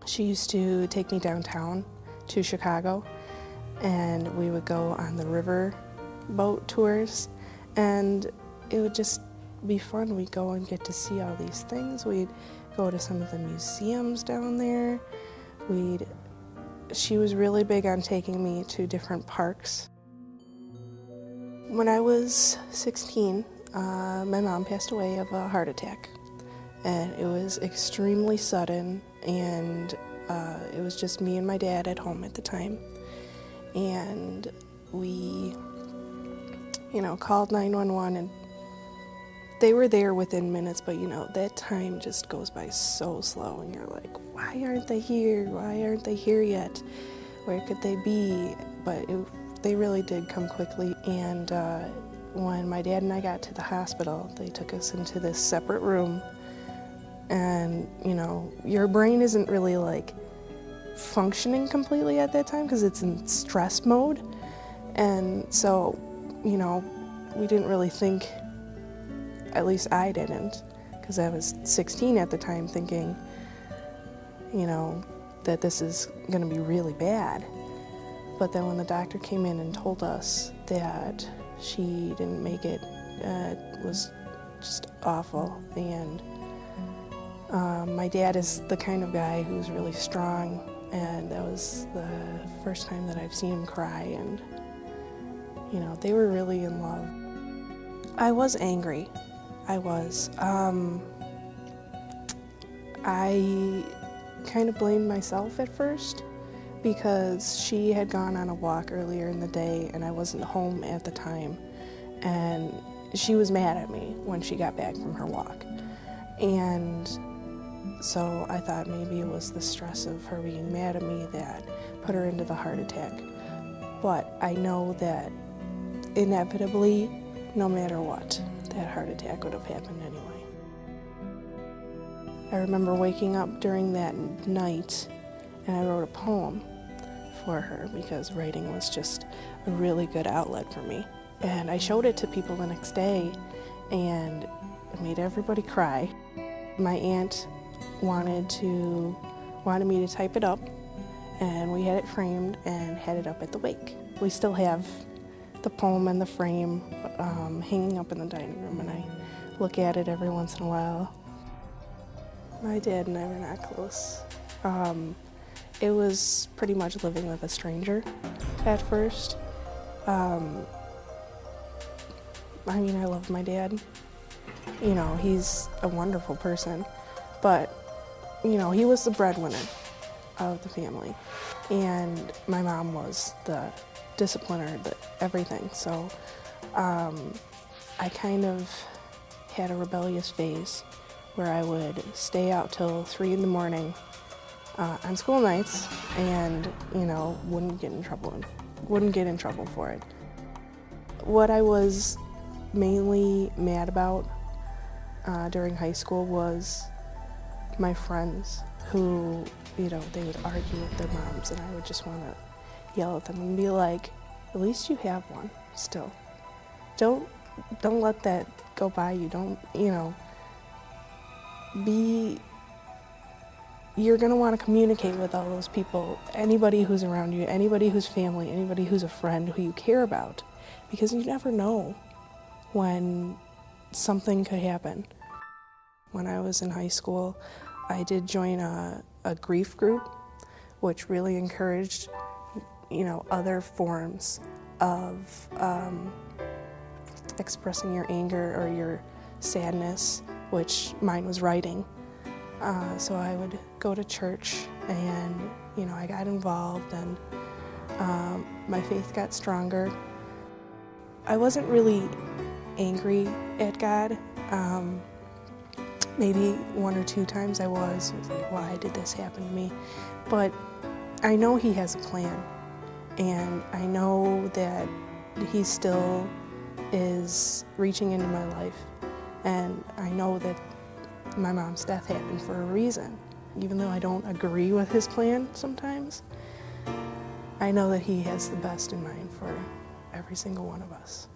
She used to take me downtown to Chicago, and we would go on the river boat tours, and it would just be fun. We'd go and get to see all these things. We'd go to some of the museums down there. She was really big on taking me to different parks. When I was 16, my mom passed away of a heart attack, and it was extremely sudden, and it was just me and my dad at home at the time. And we, called 911, and they were there within minutes, but that time just goes by so slow, and you're like, why aren't they here? Why aren't they here yet? Where could they be? But they really did come quickly, and when my dad and I got to the hospital, they took us into this separate room, and your brain isn't really like functioning completely at that time because it's in stress mode, and so we didn't really think, at least I didn't, because I was 16 at the time, thinking that this is going to be really bad. But then when the doctor came in and told us that she didn't make it, it was just awful. And my dad is the kind of guy who's really strong, and that was the first time that I've seen him cry, and they were really in love. I was angry. I was. I kind of blamed myself at first, because she had gone on a walk earlier in the day and I wasn't home at the time, and she was mad at me when she got back from her walk. And so I thought maybe it was the stress of her being mad at me that put her into the heart attack. But I know that inevitably, no matter what, that heart attack would have happened anyway. I remember waking up during that night, and I wrote a poem for her because writing was just a really good outlet for me. And I showed it to people the next day, and it made everybody cry. My aunt wanted me to type it up, and we had it framed and had it up at the wake. We still have the poem and the frame hanging up in the dining room, and I look at it every once in a while. My dad and I were not close. It was pretty much living with a stranger at first. I love my dad. He's a wonderful person, but, he was the breadwinner of the family, and my mom was the discipliner, everything. So I kind of had a rebellious phase where I would stay out till 3 in the morning on school nights, and wouldn't get in trouble for it. What I was mainly mad about during high school was my friends who they would argue with their moms, and I would just want to yell at them and be like, at least you have one still. Don't let that go by you. Don't you're going to want to communicate with all those people, anybody who's around you, anybody who's family, anybody who's a friend who you care about, because you never know when something could happen. When I was in high school, I did join a grief group, which really encouraged, other forms of expressing your anger or your sadness, which mine was writing. So I would go to church, and I got involved, and my faith got stronger. I wasn't really angry at God. Maybe 1 or 2 times I was like, why did this happen to me? But I know He has a plan, and I know that He still is reaching into my life, and I know that my mom's death happened for a reason. Even though I don't agree with His plan sometimes, I know that He has the best in mind for every single one of us.